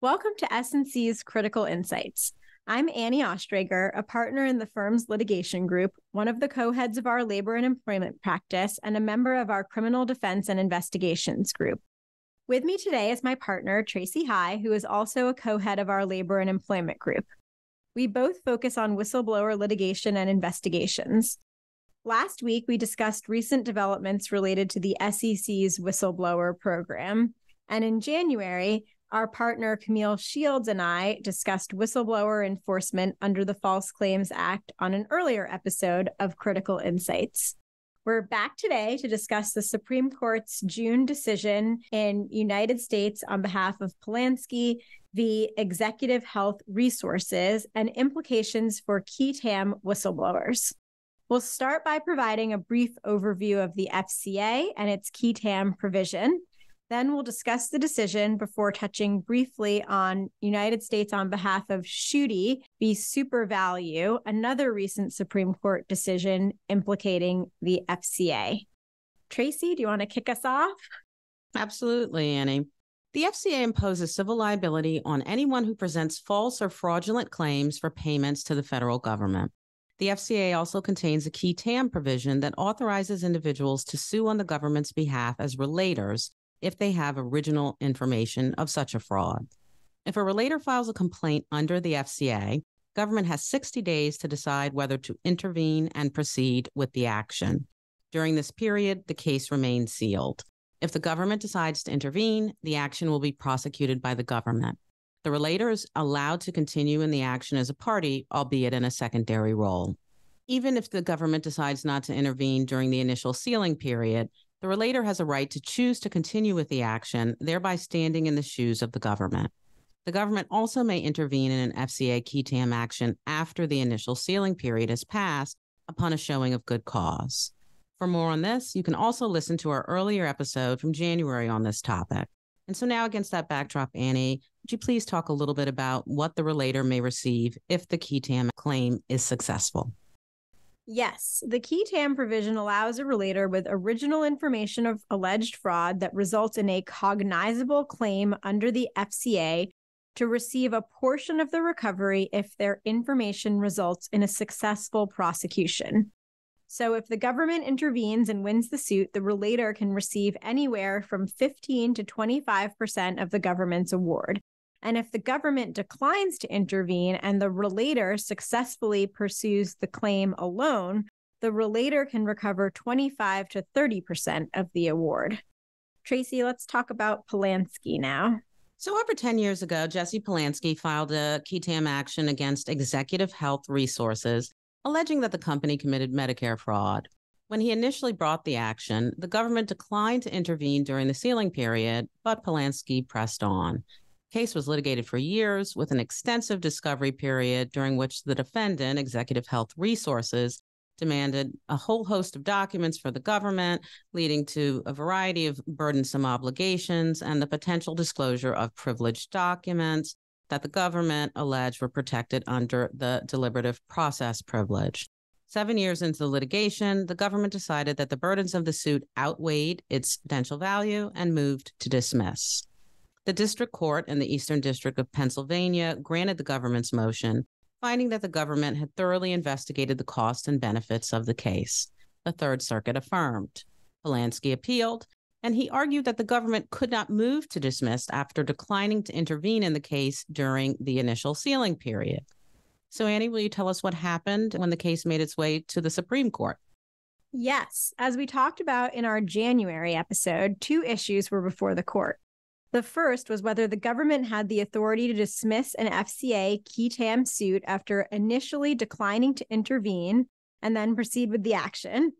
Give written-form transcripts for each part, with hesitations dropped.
Welcome to S&C's Critical Insights. I'm Annie Ostrager, a partner in the firm's litigation group, one of the co-heads of our labor and employment practice, and a member of our criminal defense and investigations group. With me today is my partner, Tracy, who is also a co-head of our labor and employment group. We both focus on whistleblower litigation and investigations. Last week, we discussed recent developments related to the SEC's whistleblower program. And in January, our partner Camille Shields and I discussed whistleblower enforcement under the False Claims Act on an earlier episode of Critical Insights. We're back today to discuss the Supreme Court's June decision in United States on behalf of Polansky v. Executive Health Resources and implications for qui tam whistleblowers. We'll start by providing a brief overview of the FCA and its qui tam provision. Then we'll discuss the decision before touching briefly on United States on behalf of Schuette v. SuperValue, another recent Supreme Court decision implicating the FCA. Tracy, do you want to kick us off? Absolutely, Annie. The FCA imposes civil liability on anyone who presents false or fraudulent claims for payments to the federal government. The FCA also contains a qui tam provision that authorizes individuals to sue on the government's behalf as relators if they have original information of such a fraud. If a relator files a complaint under the FCA, government has 60 days to decide whether to intervene and proceed with the action. During this period, the case remains sealed. If the government decides to intervene, the action will be prosecuted by the government. The relator is allowed to continue in the action as a party, albeit in a secondary role. Even if the government decides not to intervene during the initial sealing period, the relator has a right to choose to continue with the action, thereby standing in the shoes of the government. The government also may intervene in an FCA qui tam action after the initial sealing period has passed upon a showing of good cause. For more on this, you can also listen to our earlier episode from January on this topic. And so now, against that backdrop, Annie, would you please talk a little bit about what the relator may receive if the qui tam claim is successful? Yes, the qui tam provision allows a relator with original information of alleged fraud that results in a cognizable claim under the FCA to receive a portion of the recovery if their information results in a successful prosecution. So if the government intervenes and wins the suit, the relator can receive anywhere from 15 to 25% of the government's award. And if the government declines to intervene and the relator successfully pursues the claim alone, the relator can recover 25 to 30% of the award. Tracy, let's talk about Polansky now. So over 10 years ago, Jesse Polansky filed a qui tam action against Executive Health Resources, alleging that the company committed Medicare fraud. When he initially brought the action, the government declined to intervene during the sealing period, but Polansky pressed on. The case was litigated for years with an extensive discovery period during which the defendant, Executive Health Resources, demanded a whole host of documents for the government, leading to a variety of burdensome obligations and the potential disclosure of privileged documents that the government alleged were protected under the deliberative process privilege. 7 years into the litigation, the government decided that the burdens of the suit outweighed its potential value and moved to dismiss. The district court in the Eastern District of Pennsylvania granted the government's motion, finding that the government had thoroughly investigated the costs and benefits of the case. The Third Circuit affirmed. Polansky appealed, and he argued that the government could not move to dismiss after declining to intervene in the case during the initial sealing period. So, Annie, will you tell us what happened when the case made its way to the Supreme Court? Yes, as we talked about in our January episode, two issues were before the court. The first was whether the government had the authority to dismiss an FCA qui tam suit after initially declining to intervene and then proceed with the action.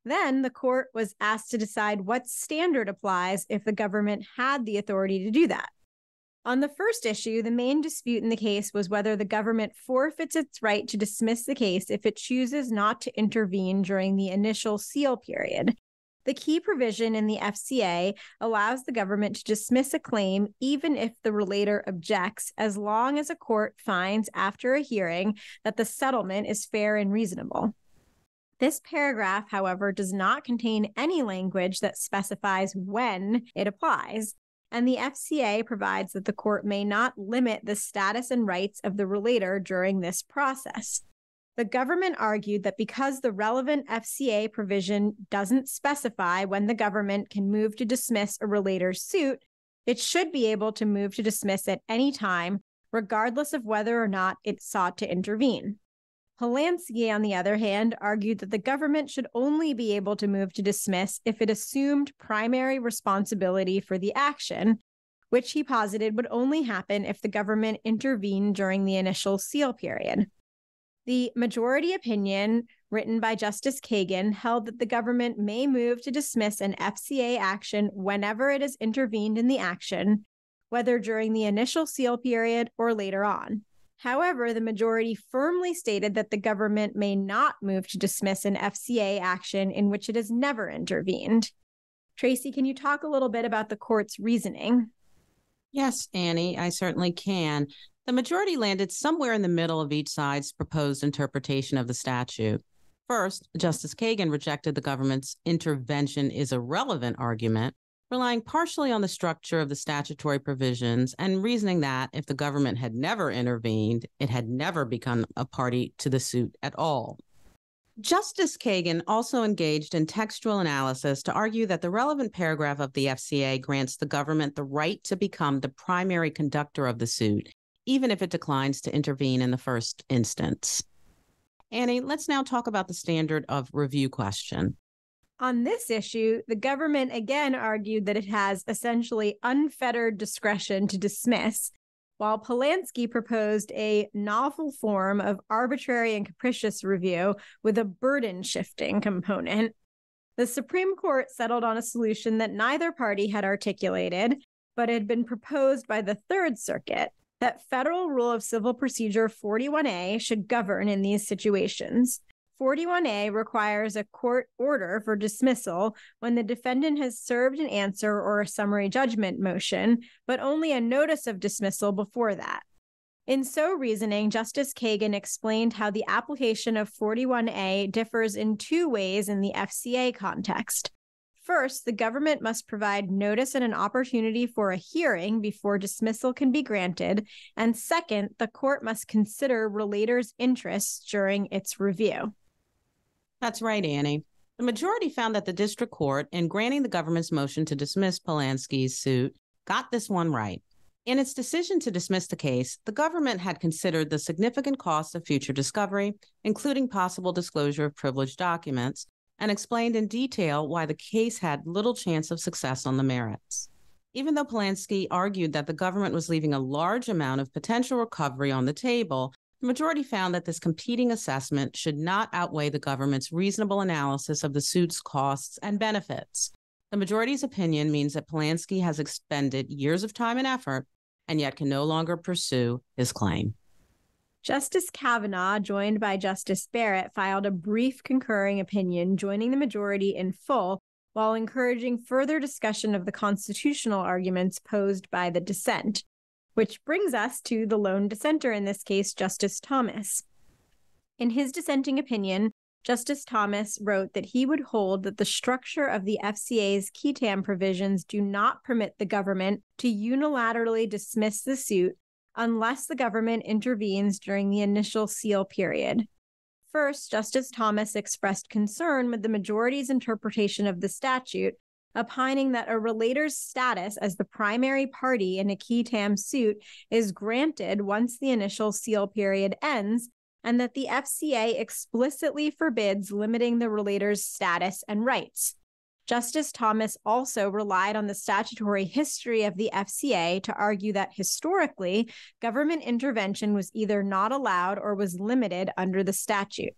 Then the court was asked to decide what standard applies if the government had the authority to do that. On the first issue, the main dispute in the case was whether the government forfeits its right to dismiss the case if it chooses not to intervene during the initial seal period. The key provision in the FCA allows the government to dismiss a claim even if the relator objects, as long as a court finds after a hearing that the settlement is fair and reasonable. This paragraph, however, does not contain any language that specifies when it applies. and the FCA provides that the court may not limit the status and rights of the relator during this process. The government argued that because the relevant FCA provision doesn't specify when the government can move to dismiss a relator's suit, it should be able to move to dismiss at any time, regardless of whether or not it sought to intervene. Polansky, on the other hand, argued that the government should only be able to move to dismiss if it assumed primary responsibility for the action, which he posited would only happen if the government intervened during the initial seal period. The majority opinion, written by Justice Kagan, held that the government may move to dismiss an FCA action whenever it has intervened in the action, whether during the initial seal period or later on. However, the majority firmly stated that the government may not move to dismiss an FCA action in which it has never intervened. Tracy, can you talk a little bit about the court's reasoning? Yes, Annie, I certainly can. The majority landed somewhere in the middle of each side's proposed interpretation of the statute. First, Justice Kagan rejected the government's intervention is irrelevant argument, relying partially on the structure of the statutory provisions and reasoning that if the government had never intervened, it had never become a party to the suit at all. Justice Kagan also engaged in textual analysis to argue that the relevant paragraph of the FCA grants the government the right to become the primary conductor of the suit, even if it declines to intervene in the first instance. Annie, let's now talk about the standard of review question. On this issue, the government again argued that it has essentially unfettered discretion to dismiss, while Polansky proposed a novel form of arbitrary and capricious review with a burden-shifting component. The Supreme Court settled on a solution that neither party had articulated, but had been proposed by the Third Circuit, that Federal Rule of Civil Procedure 41A should govern in these situations. 41A requires a court order for dismissal when the defendant has served an answer or a summary judgment motion, but only a notice of dismissal before that. In so reasoning, Justice Kagan explained how the application of 41A differs in two ways in the FCA context. First, the government must provide notice and an opportunity for a hearing before dismissal can be granted. And second, the court must consider relators' interests during its review. That's right, Annie. The majority found that the district court, in granting the government's motion to dismiss Polansky's suit, got this one right. In its decision to dismiss the case, the government had considered the significant cost of future discovery, including possible disclosure of privileged documents, and explained in detail why the case had little chance of success on the merits. Even though Polansky argued that the government was leaving a large amount of potential recovery on the table, the majority found that this competing assessment should not outweigh the government's reasonable analysis of the suit's costs and benefits. The majority's opinion means that Polansky has expended years of time and effort and yet can no longer pursue his claim. Justice Kavanaugh, joined by Justice Barrett, filed a brief concurring opinion, joining the majority in full, while encouraging further discussion of the constitutional arguments posed by the dissent. Which brings us to the lone dissenter in this case, Justice Thomas. In his dissenting opinion, Justice Thomas wrote that he would hold that the structure of the FCA's qui tam provisions do not permit the government to unilaterally dismiss the suit unless the government intervenes during the initial seal period. First, Justice Thomas expressed concern with the majority's interpretation of the statute, opining that a relator's status as the primary party in a qui tam suit is granted once the initial seal period ends, and that the FCA explicitly forbids limiting the relator's status and rights. Justice Thomas also relied on the statutory history of the FCA to argue that historically, government intervention was either not allowed or was limited under the statute.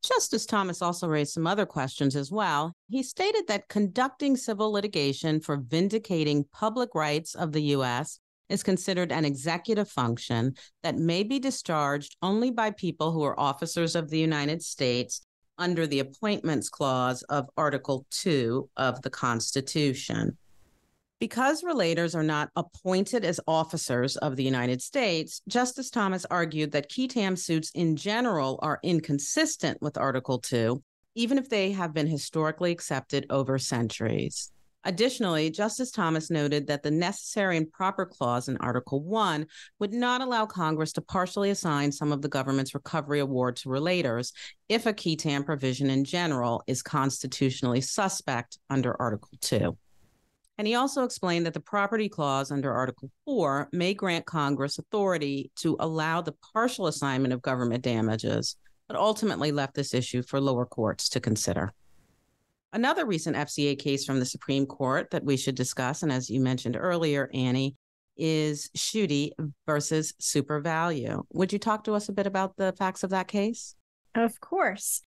Justice Thomas also raised some other questions as well. He stated that conducting civil litigation for vindicating public rights of the U.S. is considered an executive function that may be discharged only by people who are officers of the United States under the Appointments Clause of Article 2 of the Constitution. Because relators are not appointed as officers of the United States, Justice Thomas argued that qui tam suits in general are inconsistent with Article 2, even if they have been historically accepted over centuries. Additionally, Justice Thomas noted that the necessary and proper clause in Article 1 would not allow Congress to partially assign some of the government's recovery award to relators if a qui tam provision in general is constitutionally suspect under Article 2. And he also explained that the property clause under Article 4 may grant Congress authority to allow the partial assignment of government damages, but ultimately left this issue for lower courts to consider. Another recent FCA case from the Supreme Court that we should discuss, and as you mentioned earlier, Annie, is Schuette versus SuperValu. Would you talk to us a bit about the facts of that case? Of course.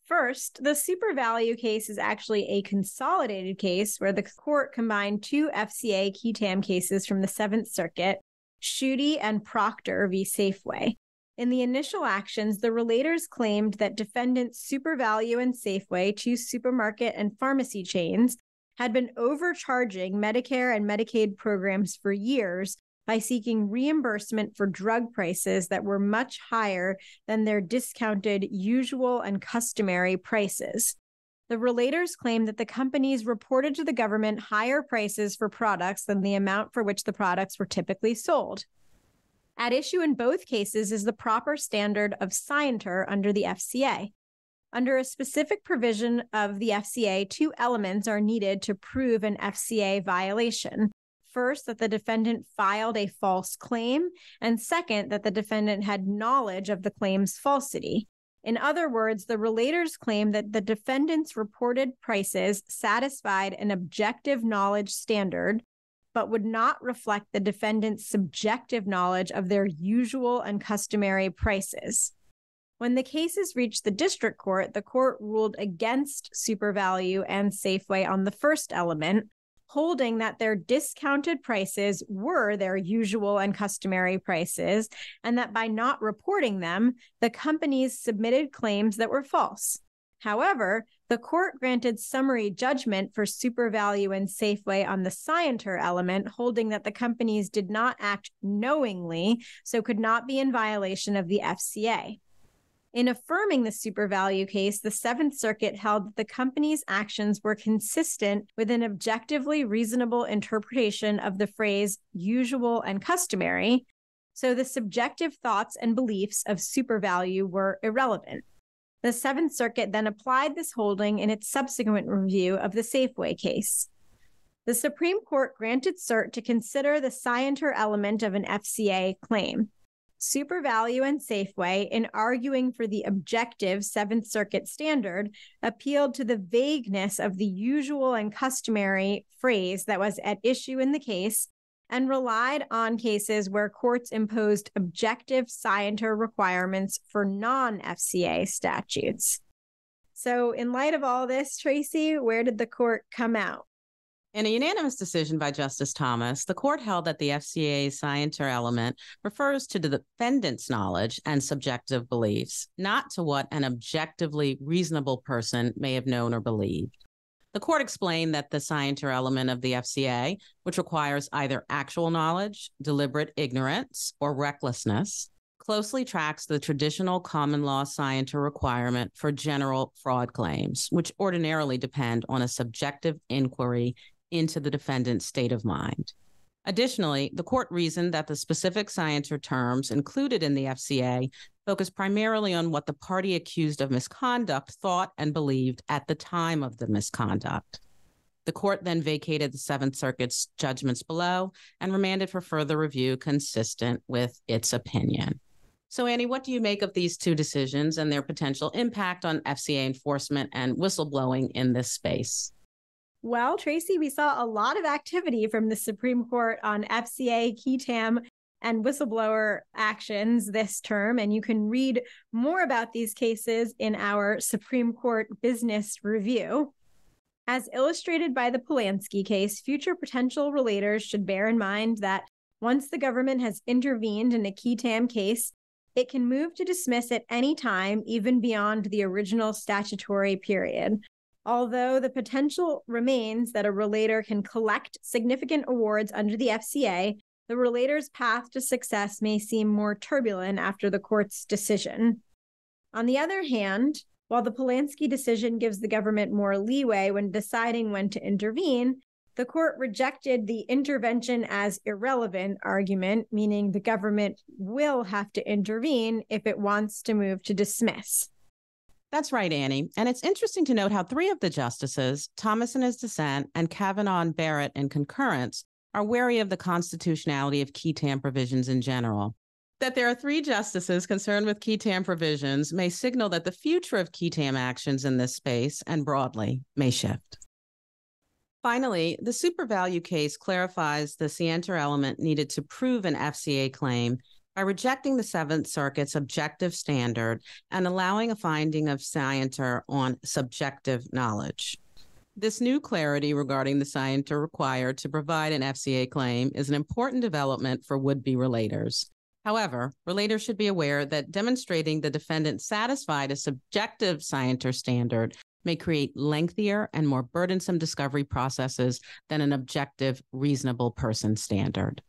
First, the SuperValu case is actually a consolidated case where the court combined two FCA qui tam cases from the Seventh Circuit, Schuette and Proctor v. Safeway. In the initial actions, the relators claimed that defendants SuperValu and Safeway, two supermarket and pharmacy chains, had been overcharging Medicare and Medicaid programs for years by seeking reimbursement for drug prices that were much higher than their discounted usual and customary prices. The relators claimed that the companies reported to the government higher prices for products than the amount for which the products were typically sold. At issue in both cases is the proper standard of scienter under the FCA. Under a specific provision of the FCA, two elements are needed to prove an FCA violation. First, that the defendant filed a false claim, and second, that the defendant had knowledge of the claim's falsity. In other words, the relators claim that the defendant's reported prices satisfied an objective knowledge standard, but would not reflect the defendant's subjective knowledge of their usual and customary prices. When the cases reached the district court, the court ruled against SuperValu and Safeway on the first element, holding that their discounted prices were their usual and customary prices, and that by not reporting them, the companies submitted claims that were false. However, the court granted summary judgment for SuperValu and Safeway on the scienter element, holding that the companies did not act knowingly, so could not be in violation of the FCA. In affirming the SuperValu case, the Seventh Circuit held that the company's actions were consistent with an objectively reasonable interpretation of the phrase usual and customary, so the subjective thoughts and beliefs of SuperValu were irrelevant. The Seventh Circuit then applied this holding in its subsequent review of the Safeway case. The Supreme Court granted cert to consider the scienter element of an FCA claim. SuperValu and Safeway, in arguing for the objective Seventh Circuit standard, appealed to the vagueness of the usual and customary phrase that was at issue in the case and relied on cases where courts imposed objective scienter requirements for non-FCA statutes. So in light of all this, Tracy, where did the court come out? In a unanimous decision by Justice Thomas, the court held that the FCA's scienter element refers to the defendant's knowledge and subjective beliefs, not to what an objectively reasonable person may have known or believed. The court explained that the scienter element of the FCA, which requires either actual knowledge, deliberate ignorance, or recklessness, closely tracks the traditional common law scienter requirement for general fraud claims, which ordinarily depend on a subjective inquiry into the defendant's state of mind. Additionally, the court reasoned that the specific scienter terms included in the FCA focus primarily on what the party accused of misconduct thought and believed at the time of the misconduct. The court then vacated the Seventh Circuit's judgments below and remanded for further review consistent with its opinion. So, Annie, what do you make of these two decisions and their potential impact on FCA enforcement and whistleblowing in this space? Well, Tracy, we saw a lot of activity from the Supreme Court on FCA, qui tam, and whistleblower actions this term, and you can read more about these cases in our Supreme Court Business Review. As illustrated by the Polansky case, future potential relators should bear in mind that once the government has intervened in a qui tam case, it can move to dismiss at any time, even beyond the original statutory period. Although the potential remains that a relator can collect significant awards under the FCA, the relator's path to success may seem more turbulent after the court's decision. On the other hand, while the Polansky decision gives the government more leeway when deciding when to intervene, The court rejected the intervention as irrelevant argument, meaning the government will have to intervene if it wants to move to dismiss. That's right, Annie. And it's interesting to note how three of the justices, Thomas in his dissent and Kavanaugh and Barrett in concurrence, are wary of the constitutionality of qui tam provisions in general. That there are three justices concerned with qui tam provisions may signal that the future of qui tam actions in this space and broadly may shift. Finally, the supervalue case clarifies the scienter element needed to prove an FCA claim by rejecting the Seventh Circuit's objective standard and allowing a finding of scienter on subjective knowledge. This new clarity regarding the scienter required to provide an FCA claim is an important development for would-be relators. However, relators should be aware that demonstrating the defendant satisfied a subjective scienter standard may create lengthier and more burdensome discovery processes than an objective, reasonable person standard.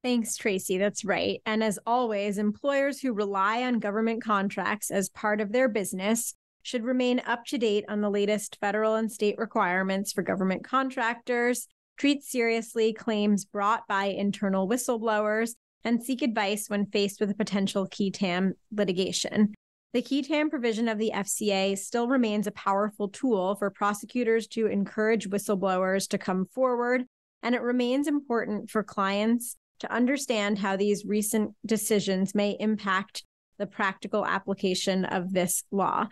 Thanks, Tracy. That's right. And as always, employers who rely on government contracts as part of their business should remain up to date on the latest federal and state requirements for government contractors, treat seriously claims brought by internal whistleblowers, and seek advice when faced with a potential qui tam litigation. The qui tam provision of the FCA still remains a powerful tool for prosecutors to encourage whistleblowers to come forward, and it remains important for clients to understand how these recent decisions may impact the practical application of this law.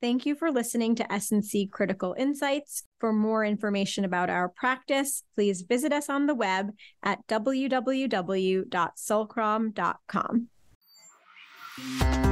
Thank you for listening to S&C Critical Insights. For more information about our practice, please visit us on the web at www.sulcrom.com.